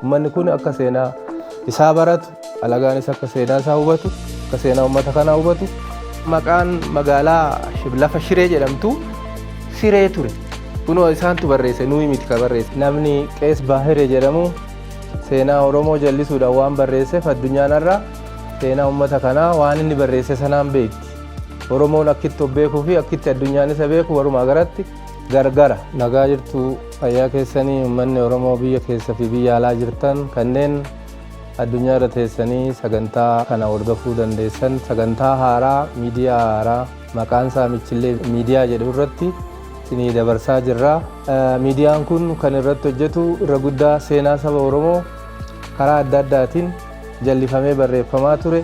Uummanni kun akka seenaa isaa baratu, alagaanis akka seenaa isaa hubatu, akka seenaa uummata kanaa hubatu. Maqaan magaalaa lafa Shiree jedhamtu Siree ture. Kunoo isaantu barreesse, nuyi miti ka barreesse. Namni Qees Baahiree jedhamu seenaa Oromoo jallisuudhaan waan barreesseef addunyaan irraa seenaa uummata kanaa waan inni barreesse sanaan beekti. Oromoon akkitti of beekuu fi akkitti addunyaan isa beeku walumaa galatti gargara. Nagaa jirtu fayyaa keessanii uummanni Oromoo biyya keessa fi biyya alaa jirtan kanneen addunyaa irra teessanii sagantaa kana hordofuu dandeessan, sagantaa haaraa miidiyaa haaraa maqaan isaa Michillee miidiyaa jedhu irratti isinii dabarsaa jirra. Miidiyaan kun kan irratti hojjetu irra guddaa seenaa saba Oromoo karaa adda addaatiin jallifamee barreeffamaa ture.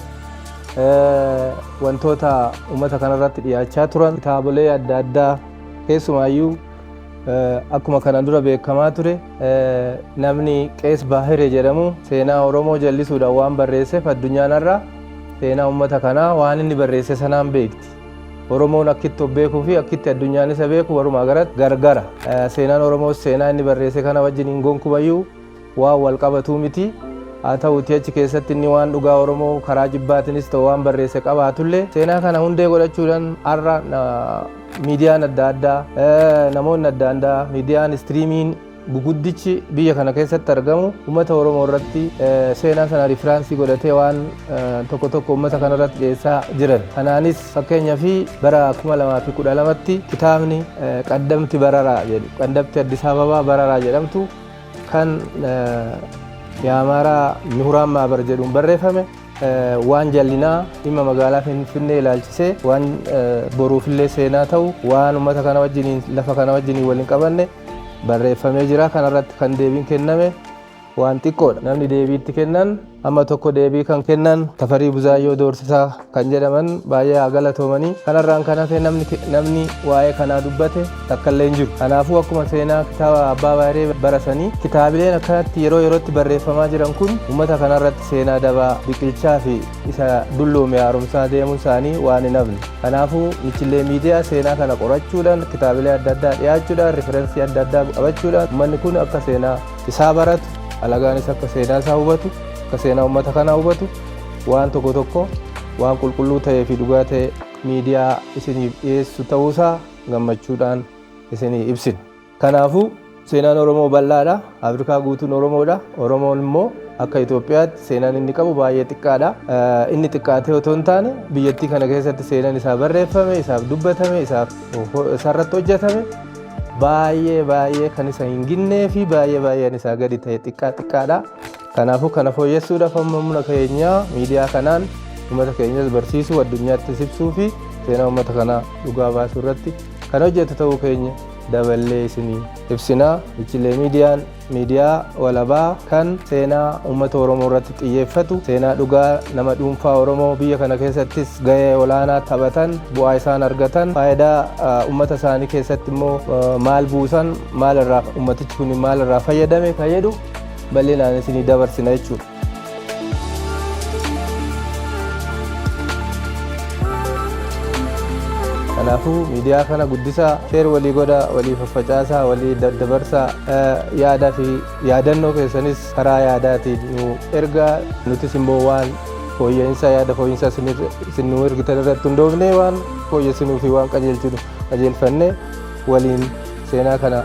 Wantoota uummata kanarratti dhiyaachaa turan kitaabolee adda addaa keessumaayyuu akkuma kana dura beekamaa ture. Namni Qees Baahiree jedhamu seenaa Oromoo jallisuudhaan waan barreesseef addunyaan irraa seenaa uummata kanaa waan inni barreesse sanaan beekti. Oromoon akkitti of beekuu fi akkitti addunyaan isa beeku walumaa galatti gargara. Seenaan Oromoos seenaa inni barreesse kana wajjin gonkumayyuu waan wal qabatuu miti. Haa ta'uutii achi keessatti inni waan dhugaa Oromoo karaa jibbaatinis ta'u waan barreesse qabaatullee seenaa kana hundee godhachuudhaan har'a miidiyaan adda addaa namoonni adda addaa miidiyaan istiriimiin guguddichi biyya kana keessatti argamu uummata Oromoo irratti seenaa sana rifiraansii godhatee waan tokko tokko uummata kana irratti dhiyeessaa jiran. Kanaanis fakkeenyaaf bara 2012tti kitaabni Qaddamti Bararaa jedhu Qaddamti Addis Ababaa Bararaa jedhamtu kan የአማራ ምሁራን ማህበር jedhuun barreeffame waan jallinaa dhimma magaalaa Finfinnee ilaalchisee waan boruufillee seenaa ta'u waan uummata kana wajjin lafa kana wajjin waliin qabanne barreeffamee jira. Kanarratti kan deebiin kenname waan xiqqoodha. Namni deebiitti kennan amma tokko deebii kan kennan Tafarii Buzaayyoo Doorsisaa kan jedhaman baay'ee galatoomanii. Kanarraan kan hafe namni waa'ee kanaa dubbate takkallee hin jiru. Kanaafuu akkuma seenaa kitaaba Abbaa Baay'ee barasanii kitaabileen akkanatti yeroo yerootti barreeffamaa jiran kun uummata kanarratti seenaa dabaa biqilchaa fi isa dulloome haaromsaa deemuun isaanii waan hin hafne. Kanaafuu Michillee miidiyaa seenaa kana qorachuudhaan kitaabilee adda addaa dhiyaachuudhaan riferensii adda addaa qabachuudhaan uummanni kun akka seenaa isaa baratu, alagaanis akka seenaa isaa hubatu, akka seenaa uummata kanaa hubatu waan tokko tokko waan qulqulluu ta'ee fi dhugaa ta'e miidiyaa isiniif dhiyeessu ta'uusaa gammachuudhaan isinii ibsina. Kanaafuu seenaan Oromoo bal'aadha. Afrikaa guutuun Oromoodha. Oromoon immoo akka Itoophiyaatti seenaan inni qabu baay'ee xiqqaadha. Inni xiqqaatee otoo hin taane biyyattii kana keessatti seenaan isaa barreeffame, isaaf dubbatame, isarratti hojjetame baay'ee kan isa hin ginnee fi baay'een isaa gadi ta'e xiqqaadha. Kanaafuu kana fooyyessuudhaaf humna keenya miidiyaa kanaan uummata keenyas barsiisuu, addunyaatti ibsuu fi seenaa uummata kanaa dhugaa baasuu irratti kan hojjetu ta'uu keenya daballee isinii ibsinaa. Michillee miidiyaan miidiyaa walabaa kan seenaa uummata Oromoo irratti xiyyeeffatu, seenaa dhugaa nama dhuunfaa Oromoo biyya kana keessattis gahee olaanaa taphatan, bu'aa isaan argatan, faayidaa uummata isaanii keessatti immoo maal buusan, maalirraa uummatichi kun maalirraa fayyadame kan jedhu bal'inaan isinii dabarsina jechuudha. Kanaafuu miidiyaa kana guddisaa, sheer walii godhaa, walii faffacaasaa, walii daddabarsaa, yaadaa fi yaadannoo keessanis karaa yaadaatiin nu ergaa. Nutis immoo waan yaada fooyyinsaa isin nu ergitan irratti hundoofnee waan fooyyessinuu fi waan qajeelfannee waliin seenaa kana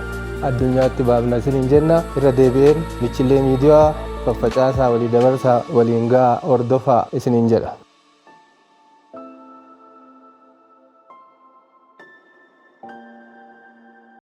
addunyaatti baafna isiniin jenna. Irra deebi'een Michillee miidiyaa faffacaasaa, walii dabarsaa, waliin gahaa, hordofaa isiniin jedha.